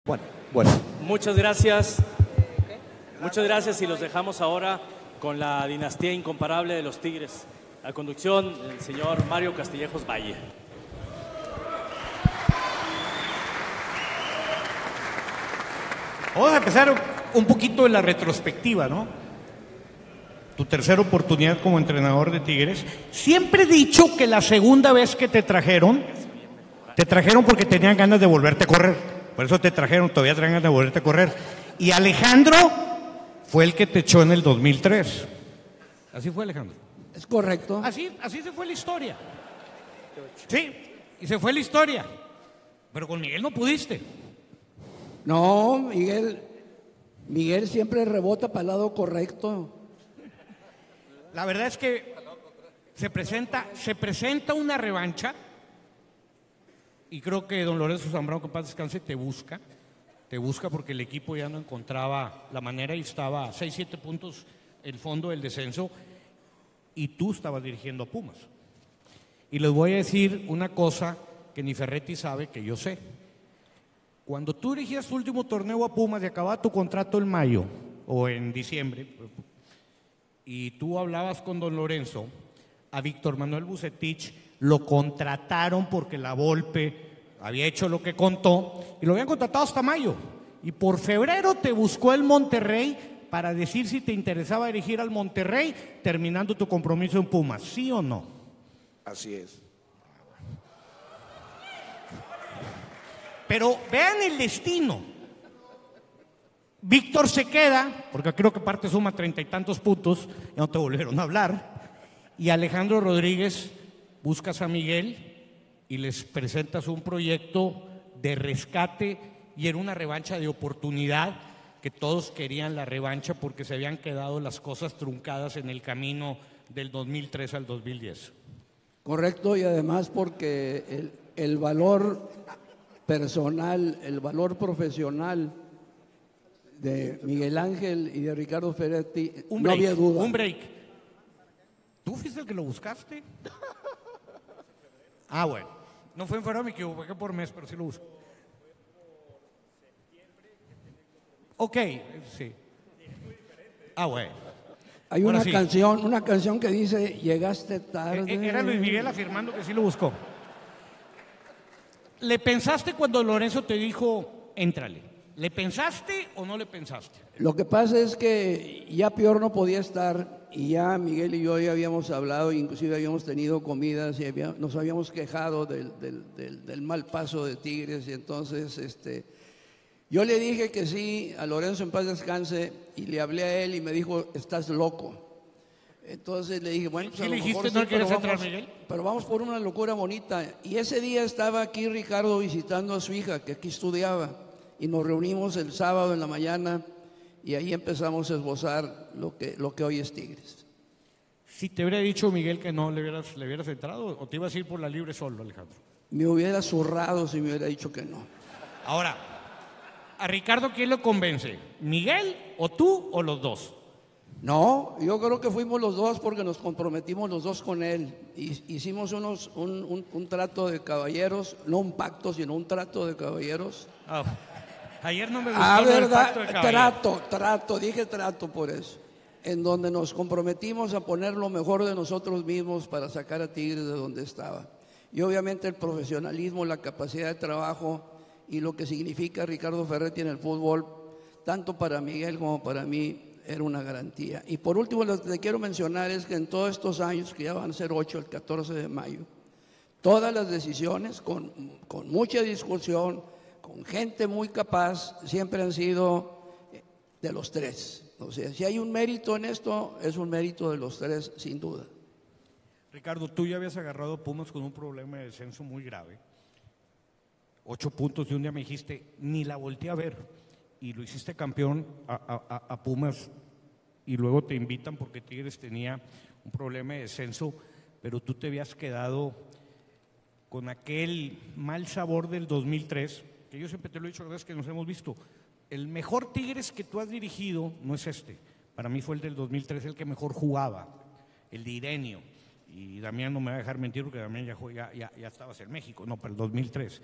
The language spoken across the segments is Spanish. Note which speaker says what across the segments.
Speaker 1: Bueno, bueno.
Speaker 2: Muchas gracias. Muchas gracias y los dejamos ahora con la dinastía incomparable de los Tigres. La conducción del señor Mario Castillejos Valle.
Speaker 3: Vamos a empezar un poquito de la retrospectiva, ¿no? Tu tercera oportunidad como entrenador de Tigres. Siempre he dicho que la segunda vez que te trajeron porque tenían ganas de volverte a correr. Por eso te trajeron, todavía traen ganas de volverte a correr. Y Alejandro fue el que te echó en el 2003. Así fue, Alejandro.
Speaker 4: Es correcto.
Speaker 3: Así se fue la historia. Sí, y se fue la historia. Pero con Miguel no pudiste.
Speaker 4: No, Miguel siempre rebota para el lado correcto.
Speaker 3: La verdad es que se presenta una revancha y creo que don Lorenzo Zambrano, que en paz descanse, te busca porque el equipo ya no encontraba la manera y estaba a 6-7 puntos el fondo del descenso y tú estabas dirigiendo a Pumas. Y les voy a decir una cosa que ni Ferretti sabe, que yo sé. Cuando tú dirigías tu último torneo a Pumas y acababa tu contrato en mayo o en diciembre, y tú hablabas con don Lorenzo, a Víctor Manuel Vucetich lo contrataron porque la Volpe había hecho lo que contó y lo habían contratado hasta mayo. Y por febrero te buscó el Monterrey para decir si te interesaba dirigir al Monterrey terminando tu compromiso en Pumas, ¿sí o no?
Speaker 1: Así es.
Speaker 3: Pero vean el destino. Víctor se queda, porque creo que parte suma 30 y tantos puntos, ya no te volvieron a hablar. Y Alejandro Rodríguez, buscas a Miguel y les presentas un proyecto de rescate y era una revancha de oportunidad, que todos querían la revancha porque se habían quedado las cosas truncadas en el camino del 2003 al 2010.
Speaker 4: Correcto, y además porque el valor personal, el valor profesional de Miguel Ángel y de Ricardo Ferretti, no había duda.
Speaker 3: Un break. ¿Tú fuiste el que lo buscaste? Ah, bueno. No fue en febrero, me equivoqué por mes, pero sí lo busco. Ok, sí. Ah, bueno.
Speaker 4: Hay
Speaker 3: Ahora
Speaker 4: una canción que dice, llegaste tarde.
Speaker 3: Era Luis Miguel afirmando que sí lo buscó. ¿Le pensaste cuando Lorenzo te dijo, éntrale? ¿Le pensaste o no le pensaste?
Speaker 4: Lo que pasa es que ya peor no podía estar y ya Miguel y yo ya habíamos hablado, inclusive habíamos tenido comidas y nos habíamos quejado del mal paso de Tigres y entonces yo le dije que sí a Lorenzo en paz descanse y le hablé a él y me dijo, estás loco. Entonces le dije, bueno, pues
Speaker 3: ¿Sí
Speaker 4: a
Speaker 3: le
Speaker 4: lo
Speaker 3: dijiste
Speaker 4: mejor
Speaker 3: no quieres entrar, Miguel?
Speaker 4: Pero vamos por una locura bonita. Y ese día estaba aquí Ricardo visitando a su hija, que aquí estudiaba, y nos reunimos el sábado en la mañana y ahí empezamos a esbozar lo que hoy es Tigres.
Speaker 3: Si te hubiera dicho Miguel que no, ¿le hubieras entrado o te ibas a ir por la libre solo, Alejandro?
Speaker 4: Me hubiera zurrado si me hubiera dicho que no.
Speaker 3: Ahora, ¿a Ricardo quién lo convence? ¿Miguel o tú o los dos?
Speaker 4: No, yo creo que fuimos los dos porque nos comprometimos los dos con él. Hicimos un trato de caballeros, no un pacto, sino un trato de caballeros.
Speaker 3: Oh, ayer no me gustó
Speaker 4: verdad,
Speaker 3: el pacto de caballeros.
Speaker 4: dije trato por eso. En donde nos comprometimos a poner lo mejor de nosotros mismos para sacar a Tigres de donde estaba. Y obviamente el profesionalismo, la capacidad de trabajo y lo que significa Ricardo Ferretti en el fútbol, tanto para Miguel como para mí, era una garantía. Y por último, lo que quiero mencionar es que en todos estos años, que ya van a ser 8, el 14 de mayo, todas las decisiones, con mucha discusión, con gente muy capaz, siempre han sido de los tres. O sea, si hay un mérito en esto, es un mérito de los tres, sin duda.
Speaker 3: Ricardo, tú ya habías agarrado a Pumas con un problema de descenso muy grave. 8 puntos y un día me dijiste, ni la volteé a ver. Y lo hiciste campeón a Pumas y luego te invitan porque Tigres tenía un problema de descenso, pero tú te habías quedado con aquel mal sabor del 2003, que yo siempre te lo he dicho, la verdad es que nos hemos visto. El mejor Tigres que tú has dirigido no es este. Para mí fue el del 2003 el que mejor jugaba, el de Irenio. Y Damián no me va a dejar mentir porque Damián ya estabas en México, no, para el 2003.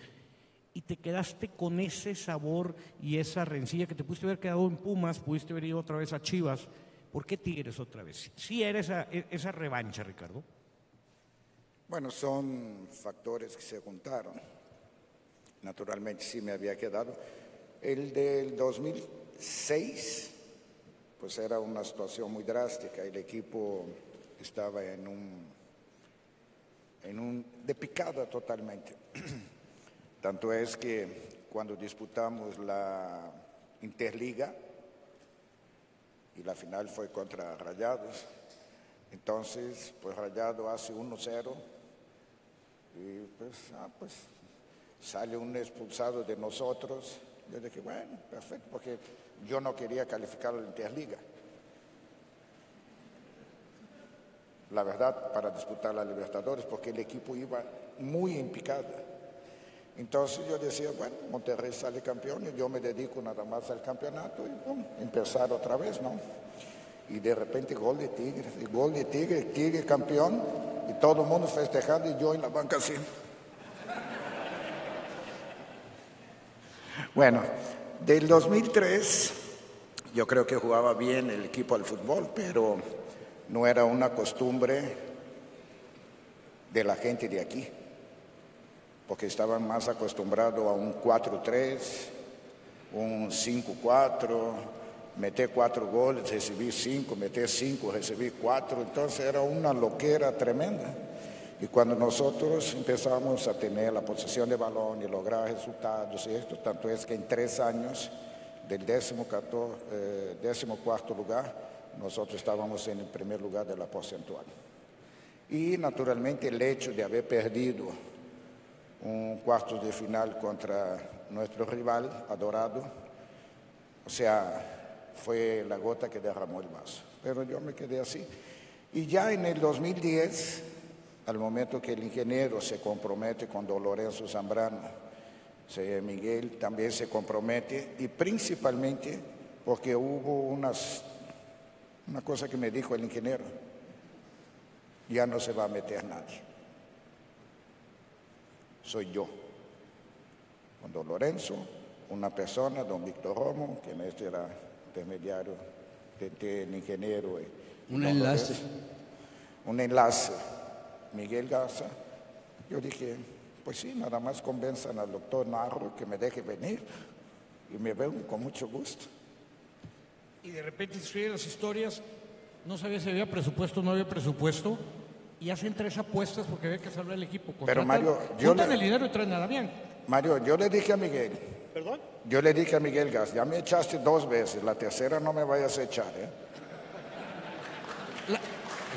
Speaker 3: y te quedaste con ese sabor y esa rencilla que te pudiste haber quedado en Pumas, pudiste haber ido otra vez a Chivas. ¿Por qué Tigres otra vez? Sí era esa revancha, Ricardo.
Speaker 1: Bueno, son factores que se juntaron. Naturalmente sí me había quedado. El del 2006, pues era una situación muy drástica. El equipo estaba de picada totalmente. Tanto es que cuando disputamos la Interliga, y la final fue contra Rayados, entonces pues Rayado hace 1-0 y pues sale un expulsado de nosotros. Yo dije, bueno, perfecto, porque yo no quería calificar a la Interliga. La verdad, para disputar la Libertadores, porque el equipo iba muy en picada. Entonces yo decía, bueno, Monterrey sale campeón y yo me dedico nada más al campeonato y empezar otra vez, ¿no? Y de repente gol de Tigre, Tigre campeón y todo el mundo festejando y yo en la banca así. Bueno, del 2003 yo creo que jugaba bien el equipo al fútbol, pero no era una costumbre de la gente de aquí, porque estaban más acostumbrados a un 4-3, un 5-4, meter 4 goles, recibir 5, meter 5, recibir 4, entonces era una loquera tremenda. Y cuando nosotros empezamos a tener la posesión de balón y lograr resultados y esto, tanto es que en 3 años, del 14º lugar, nosotros estábamos en el primer lugar de la porcentual. Y naturalmente el hecho de haber perdido un cuarto de final contra nuestro rival adorado, o sea, fue la gota que derramó el vaso. Pero yo me quedé así. Y ya en el 2010, al momento que el ingeniero se compromete con don Lorenzo Zambrano, Miguel también se compromete, y principalmente porque hubo una cosa que me dijo el ingeniero: ya no se va a meter nadie. Soy yo, con don Lorenzo, una persona, don Víctor Romo, que este era intermediario del ingeniero.
Speaker 4: Un enlace.
Speaker 1: Un enlace. Miguel Garza. Yo dije, pues sí, nada más convenzan al doctor Narro que me deje venir y me ven con mucho gusto.
Speaker 3: Y de repente escriben las historias, no sabía si había presupuesto o no había presupuesto, y hacen 3 apuestas porque ve que salva el equipo.
Speaker 1: Pero Mario,
Speaker 3: juntan el dinero y traen a Damián.
Speaker 1: Mario, yo le dije a Miguel.
Speaker 3: ¿Perdón?
Speaker 1: Yo le dije a Miguel Gas, ya me echaste 2 veces, la tercera no me vayas a echar, ¿eh?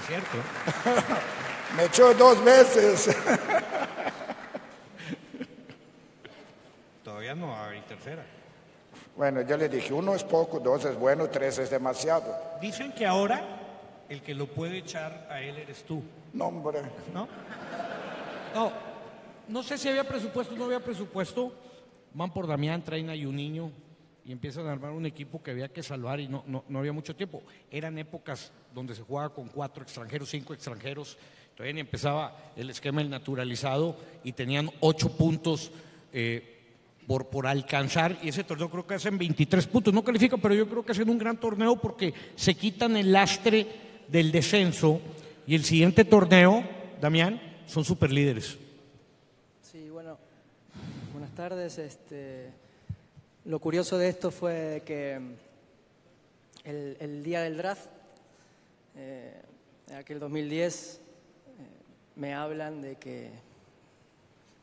Speaker 3: Es cierto.
Speaker 1: Me echó 2 veces.
Speaker 3: Todavía no hay tercera.
Speaker 1: Bueno, yo le dije, 1 es poco, 2 es bueno, 3 es demasiado.
Speaker 3: Dicen que ahora el que lo puede echar a él eres tú.
Speaker 1: No, hombre.
Speaker 3: No sé si había presupuesto o no había presupuesto. Van por Damián, traen a Juninho y empiezan a armar un equipo que había que salvar y no había mucho tiempo. Eran épocas donde se jugaba con 4 extranjeros, 5 extranjeros. Todavía ni empezaba el esquema del naturalizado y tenían 8 puntos por alcanzar, y ese torneo creo que hacen 23 puntos, no califica, pero yo creo que hacen un gran torneo porque se quitan el lastre del descenso, y el siguiente torneo, Damián, son superlíderes.
Speaker 5: Sí, bueno, buenas tardes. Lo curioso de esto fue que el día del draft, en aquel 2010, me hablan de que,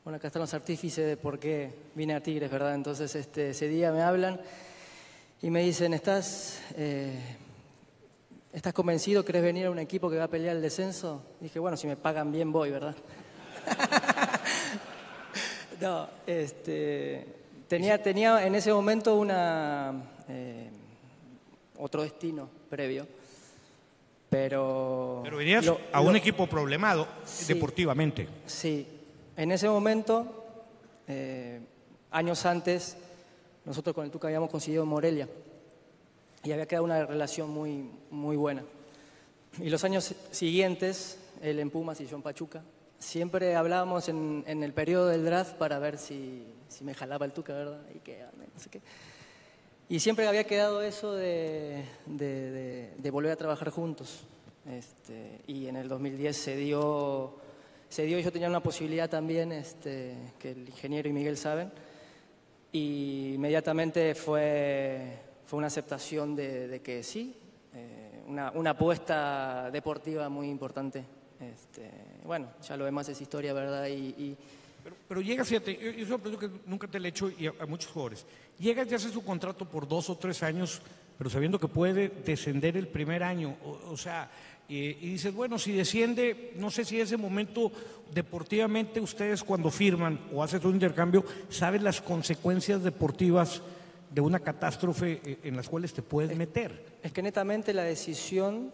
Speaker 5: bueno, acá están los artífices de por qué vine a Tigres, ¿verdad? Entonces ese día me hablan y me dicen, ¿estás convencido? ¿Querés venir a un equipo que va a pelear el descenso? Y dije, bueno, si me pagan bien voy, ¿verdad? No, tenía en ese momento otro destino previo, pero
Speaker 3: venías a un equipo problemado, sí, deportivamente.
Speaker 5: Sí, en ese momento, años antes, nosotros con el Tuca habíamos conseguido Morelia y había quedado una relación muy, muy buena. Y los años siguientes, él en Pumas y yo en Pachuca, siempre hablábamos en el periodo del draft para ver si me jalaba el Tuca, ¿verdad? Y que, no sé qué. Y siempre había quedado eso de volver a trabajar juntos. Y en el 2010 se dio, yo tenía una posibilidad también, que el ingeniero y Miguel saben, y inmediatamente fue una aceptación de que sí, una apuesta deportiva muy importante. Bueno, ya lo demás es historia, ¿verdad?
Speaker 3: Pero llegas, fíjate, yo sorprendo que nunca te lo he hecho y a muchos jugadores. Llegas y haces su contrato por 2 o 3 años, pero sabiendo que puede descender el primer año. O sea, y dices, bueno, si desciende, no sé si en ese momento deportivamente ustedes cuando firman o haces un intercambio, saben las consecuencias deportivas de una catástrofe en las cuales te puedes meter.
Speaker 5: Es que netamente la decisión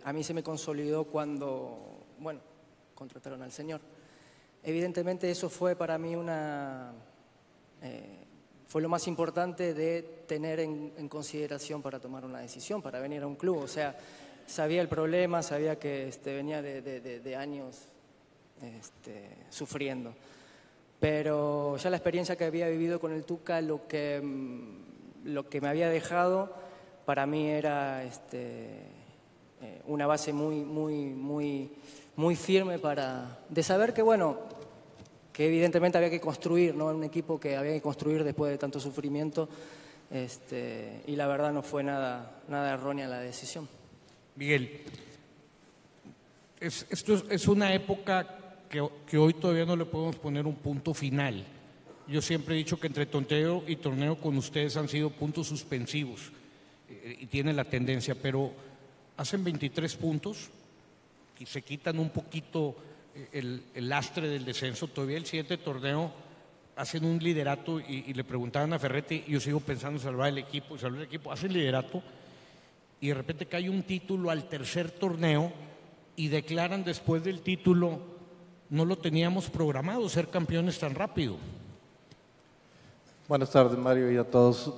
Speaker 5: a mí se me consolidó cuando, bueno, contrataron al señor. Evidentemente eso fue para mí fue lo más importante de tener en consideración para tomar una decisión, para venir a un club. O sea, sabía el problema, sabía que venía de años sufriendo. Pero ya la experiencia que había vivido con el Tuca, lo que me había dejado, para mí era una base muy firme de saber que, bueno, que evidentemente había que construir, ¿no? Un equipo que había que construir después de tanto sufrimiento, y la verdad no fue nada errónea la decisión.
Speaker 3: Miguel, esto es una época que hoy todavía no le podemos poner un punto final. Yo siempre he dicho que entre torneo y torneo con ustedes han sido puntos suspensivos y tiene la tendencia, pero hacen 23 puntos y se quitan un poquito el lastre del descenso. Todavía el siguiente torneo hacen un liderato y le preguntaban a Ferretti, y yo sigo pensando en salvar el equipo, hacen liderato y de repente cae un título al tercer torneo y declaran después del título: no lo teníamos programado ser campeones tan rápido.
Speaker 6: Buenas tardes, Mario, y a todos.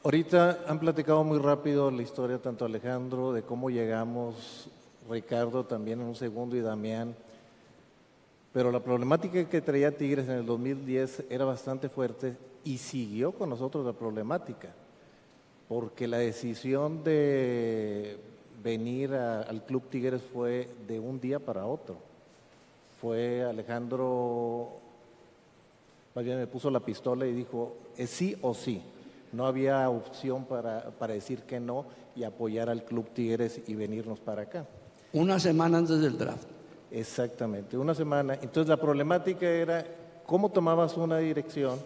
Speaker 6: Ahorita han platicado muy rápido la historia, tanto Alejandro, de cómo llegamos, Ricardo también en un segundo y Damián. Pero la problemática que traía Tigres en el 2010 era bastante fuerte y siguió con nosotros la problemática, porque la decisión de venir al Club Tigres fue de un día para otro. Fue Alejandro, más bien me puso la pistola y dijo, es sí o sí. No había opción para decir que no y apoyar al Club Tigres y venirnos para acá.
Speaker 4: Una semana antes del draft.
Speaker 6: Exactamente, una semana. Entonces la problemática era cómo tomabas una dirección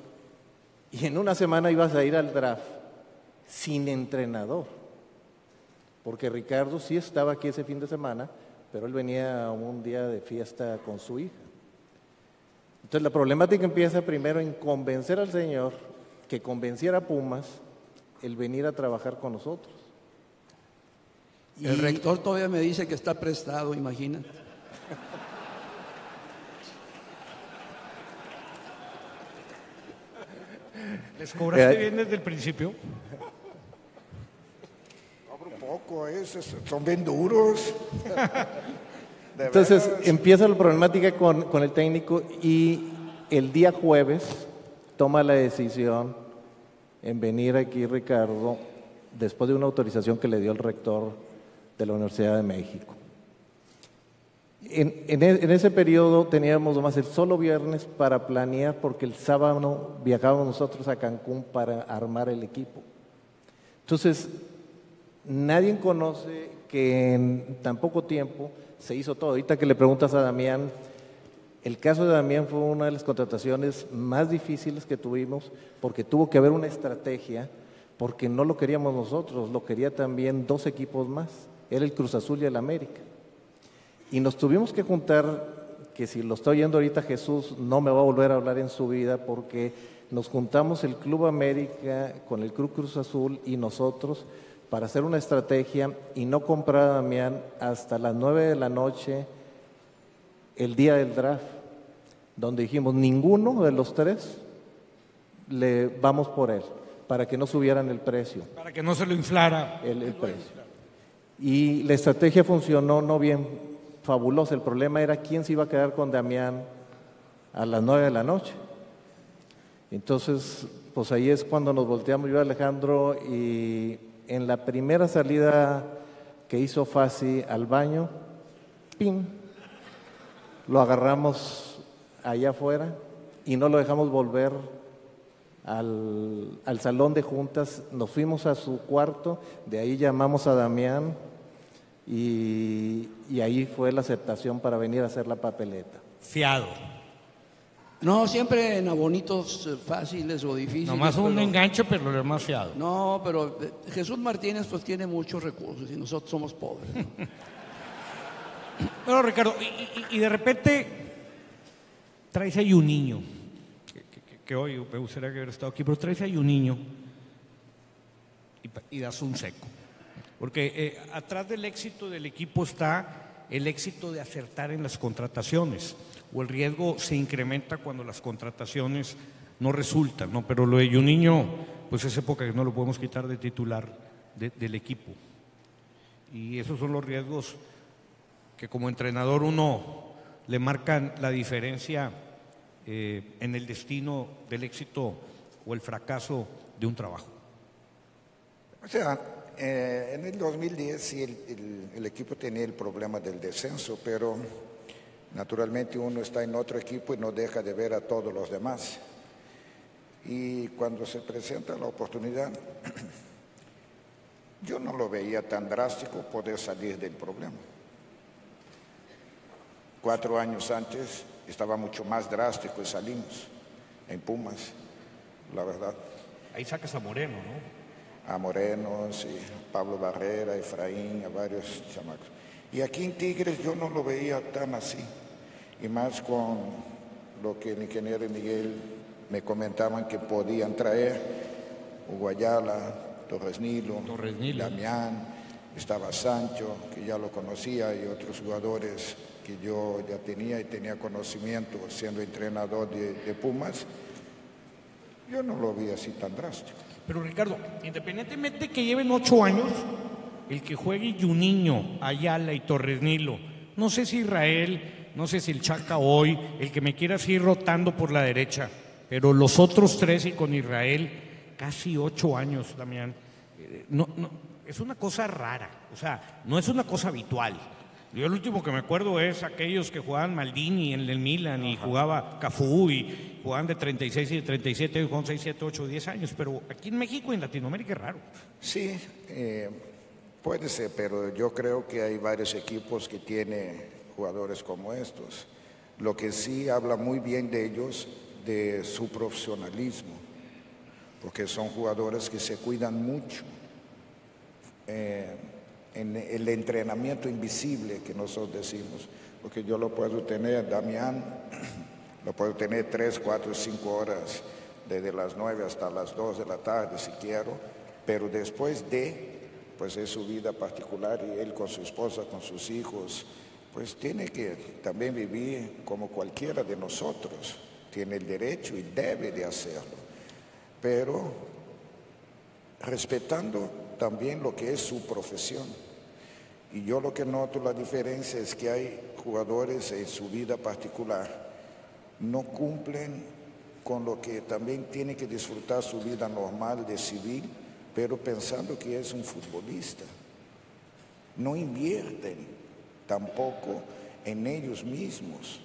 Speaker 6: y en una semana ibas a ir al draft sin entrenador. Porque Ricardo sí estaba aquí ese fin de semana, pero él venía un día de fiesta con su hija. Entonces la problemática empieza primero en convencer al señor que convenciera a Pumas el venir a trabajar con nosotros.
Speaker 4: El rector todavía me dice que está prestado, imagínate.
Speaker 3: ¿Les cobraste bien desde el principio?
Speaker 1: Cobro un poco, son bien duros.
Speaker 6: Entonces empieza la problemática con el técnico y el día jueves toma la decisión en venir aquí Ricardo después de una autorización que le dio el rector de la Universidad de México. En ese periodo teníamos nomás el solo viernes para planear, porque el sábado viajábamos nosotros a Cancún para armar el equipo. Entonces, nadie conoce que en tan poco tiempo se hizo todo. Ahorita que le preguntas a Damián, el caso de Damián fue una de las contrataciones más difíciles que tuvimos, porque tuvo que haber una estrategia, porque no lo queríamos nosotros, lo quería también 2 equipos más, era el Cruz Azul y el América. Y nos tuvimos que juntar, que si lo está oyendo ahorita Jesús, no me va a volver a hablar en su vida, porque nos juntamos el Club América con el Club Cruz Azul y nosotros para hacer una estrategia y no comprar a Damián hasta las 9 de la noche el día del draft, donde dijimos ninguno de los 3 le vamos por él, para que no subieran el precio.
Speaker 3: Para que no se lo inflara.
Speaker 6: El precio. Y la estrategia funcionó no bien, fabulosa. El problema era quién se iba a quedar con Damián a las 9 de la noche. Entonces, pues ahí es cuando nos volteamos yo y Alejandro, y en la primera salida que hizo Fassi al baño, ¡pim!, lo agarramos allá afuera y no lo dejamos volver al salón de juntas. Nos fuimos a su cuarto, de ahí llamamos a Damián y ahí fue la aceptación para venir a hacer la papeleta.
Speaker 3: Fiado.
Speaker 4: No, siempre en abonitos fáciles o difíciles.
Speaker 3: Nomás un enganche, pero lo demás fiado.
Speaker 4: No, pero Jesús Martínez pues tiene muchos recursos y nosotros somos pobres, ¿no?
Speaker 3: Bueno, Ricardo, y de repente traes ahí un niño, que hoy me gustaría que hubiera estado aquí, pero traes ahí un niño y das un seco. Porque atrás del éxito del equipo está el éxito de acertar en las contrataciones, o el riesgo se incrementa cuando las contrataciones no resultan, ¿no? Pero lo de Juninho, pues es época que no lo podemos quitar de titular del equipo. Y esos son los riesgos que como entrenador uno le marcan la diferencia en el destino del éxito o el fracaso de un trabajo.
Speaker 1: O sea, en el 2010 sí el equipo tenía el problema del descenso, pero naturalmente uno está en otro equipo y no deja de ver a todos los demás. Y cuando se presenta la oportunidad, yo no lo veía tan drástico poder salir del problema. 4 años antes estaba mucho más drástico y salimos en Pumas, la verdad.
Speaker 3: Ahí sacas a Moreno, ¿no?
Speaker 1: A Moreno, sí, Pablo Barrera, Efraín, a varios chamacos. Y aquí en Tigres yo no lo veía tan así, y más con lo que el ingeniero Miguel me comentaban que podían traer, Hugo Ayala, Torres Nilo, Damián, estaba Sancho, que ya lo conocía, y otros jugadores que yo ya tenía y tenía conocimiento siendo entrenador de Pumas. Yo no lo vi así tan drástico.
Speaker 3: Pero Ricardo, independientemente de que lleven 8 años, el que juegue Juninho, Ayala y Torres Nilo, no sé si Israel, no sé si el Chaca hoy, el que me quiera seguir rotando por la derecha, pero los otros 3 y con Israel, casi 8 años, Damián, no, es una cosa rara, o sea, no es una cosa habitual. Yo el último que me acuerdo es aquellos que jugaban Maldini en el Milan y jugaba Cafú y jugaban de 36 y de 37, con 6, 7, 8, 10 años, pero aquí en México y en Latinoamérica es raro.
Speaker 1: Sí, puede ser, pero yo creo que hay varios equipos que tienen jugadores como estos. Lo que sí habla muy bien de ellos, de su profesionalismo, porque son jugadores que se cuidan mucho. En el entrenamiento invisible que nosotros decimos, porque yo lo puedo tener, Damián, lo puedo tener 3, 4, 5 horas, desde las 9 hasta las 2 de la tarde si quiero, pero después pues es su vida particular y él con su esposa, con sus hijos, pues tiene que también vivir como cualquiera de nosotros, tiene el derecho y debe de hacerlo, pero respetando también lo que es su profesión. Y yo lo que noto la diferencia es que hay jugadores en su vida particular no cumplen con lo que también tiene que disfrutar su vida normal de civil, pero pensando que es un futbolista. No invierten tampoco en ellos mismos.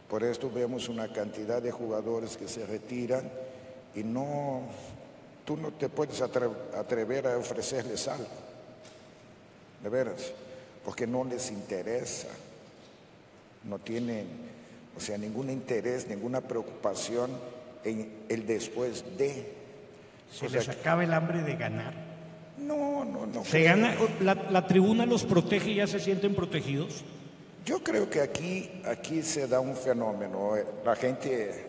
Speaker 1: Por esto vemos una cantidad de jugadores que se retiran y tú no te puedes atrever a ofrecerles algo, de veras, porque no les interesa, no tienen, o sea, ningún interés, ninguna preocupación en el después de.
Speaker 3: ¿Se les acaba el hambre de ganar?
Speaker 1: No.
Speaker 3: ¿Se gana? ¿La tribuna los protege y ya se sienten protegidos?
Speaker 1: Yo creo que aquí se da un fenómeno. La gente,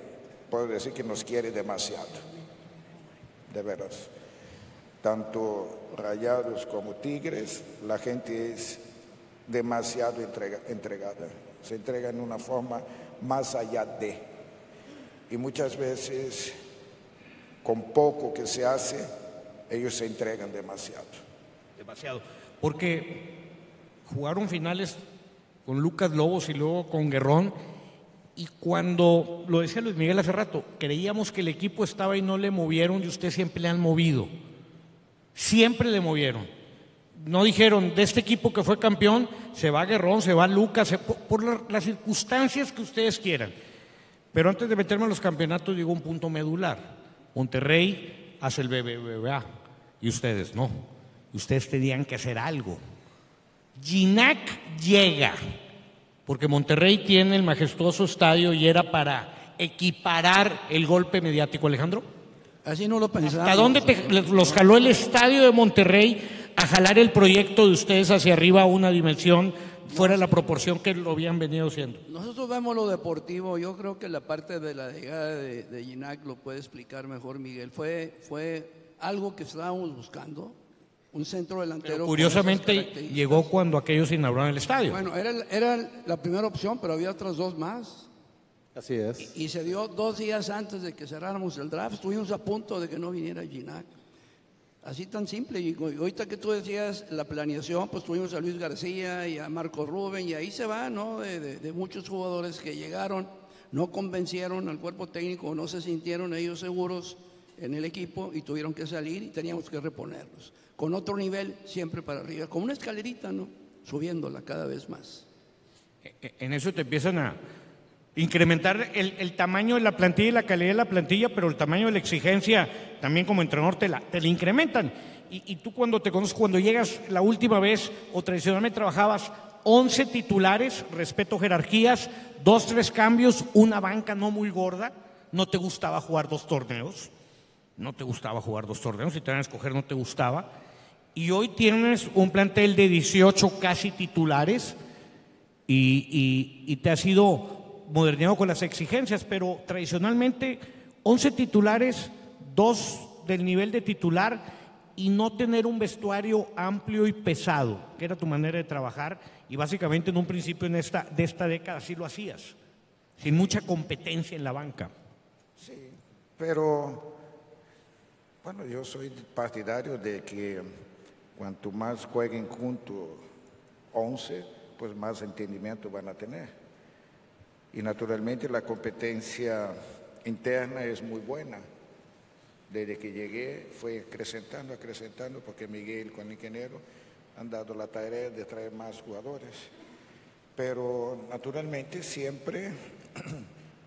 Speaker 1: puedo decir que nos quiere demasiado, de veras. Tanto Rayados como Tigres, la gente es demasiado entregada. Se entrega en una forma más allá de. Y muchas veces, con poco que se hace, ellos se entregan demasiado.
Speaker 3: Demasiado. Porque jugaron finales con Lucas Lobos y luego con Guerrón. Y cuando, lo decía Luis Miguel hace rato, creíamos que el equipo estaba y no le movieron, y ustedes siempre le han movido. Siempre le movieron. No dijeron, de este equipo que fue campeón, se va Guerrón, se va Lucas, por las circunstancias que ustedes quieran. Pero antes de meterme en los campeonatos, digo un punto medular. Monterrey hace el BBVA y ustedes no. Y ustedes tenían que hacer algo. Ginac llega, porque Monterrey tiene el majestuoso estadio y era para equiparar el golpe mediático, Alejandro.
Speaker 4: Así no lo pensamos.
Speaker 3: ¿Hasta dónde los jaló el estadio de Monterrey a jalar el proyecto de ustedes hacia arriba a una dimensión fuera de la proporción que lo habían venido haciendo?
Speaker 4: Nosotros vemos lo deportivo. Yo creo que la parte de la llegada de Ginac lo puede explicar mejor Miguel. Fue algo que estábamos buscando, un centro delantero.
Speaker 3: Pero curiosamente llegó cuando aquellos inauguraron el estadio.
Speaker 4: Bueno, era la primera opción, pero había otras dos más.
Speaker 6: Así es.
Speaker 4: Y se dio 2 días antes de que cerráramos el draft. Estuvimos a punto de que no viniera Ginac. Así tan simple. Y ahorita que tú decías la planeación, pues tuvimos a Luis García y a Marco Rubén, y ahí se va, ¿no? De muchos jugadores que llegaron, no convencieron al cuerpo técnico, no se sintieron ellos seguros en el equipo y tuvieron que salir y teníamos que reponerlos. Con otro nivel, siempre para arriba, como una escalerita, ¿no? Subiéndola cada vez más.
Speaker 3: En eso te empiezan a incrementar el tamaño de la plantilla y la calidad de la plantilla, pero el tamaño de la exigencia también como entrenador te la incrementan. Y tú cuando te conoces, cuando llegas la última vez o tradicionalmente trabajabas 11 titulares, respeto jerarquías, 2, 3 cambios, una banca no muy gorda, no te gustaba jugar 2 torneos, si te van a escoger no te gustaba, y hoy tienes un plantel de 18 casi titulares y te has ido modernizado con las exigencias, pero tradicionalmente 11 titulares, 2 del nivel de titular y no tener un vestuario amplio y pesado, que era tu manera de trabajar, y básicamente en un principio de esta década así lo hacías, sin mucha competencia en la banca.
Speaker 1: Sí, pero bueno, yo soy partidario de que cuanto más jueguen juntos 11, pues más entendimiento van a tener. Y naturalmente la competencia interna es muy buena. Desde que llegué fue acrecentando, porque Miguel con el ingeniero han dado la tarea de traer más jugadores. Pero naturalmente siempre,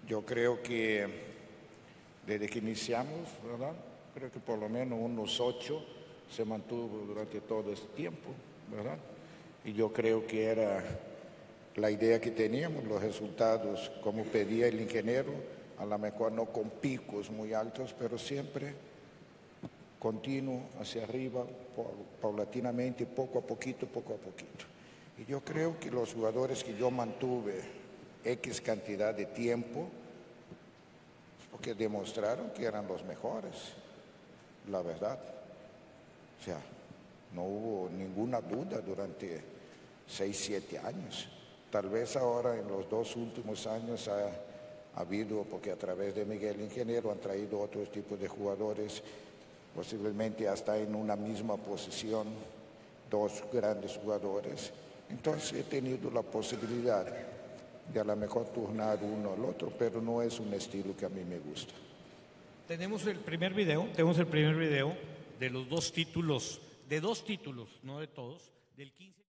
Speaker 1: yo creo que desde que iniciamos, ¿verdad? Creo que por lo menos unos 8 se mantuvo durante todo este tiempo, ¿verdad? Y yo creo que era la idea que teníamos, los resultados, como pedía el ingeniero, a lo mejor no con picos muy altos, pero siempre continuo hacia arriba, paulatinamente, poco a poquito. Y yo creo que los jugadores que yo mantuve X cantidad de tiempo, porque demostraron que eran los mejores, la verdad. O sea, no hubo ninguna duda durante 6, 7 años. Tal vez ahora en los 2 últimos años ha habido, porque a través de Miguel Ingeniero han traído otros tipos de jugadores, posiblemente hasta en una misma posición, 2 grandes jugadores. Entonces he tenido la posibilidad de a lo mejor turnar uno al otro, pero no es un estilo que a mí me gusta.
Speaker 3: Tenemos el primer video de los 2 títulos, no de todos, del 15.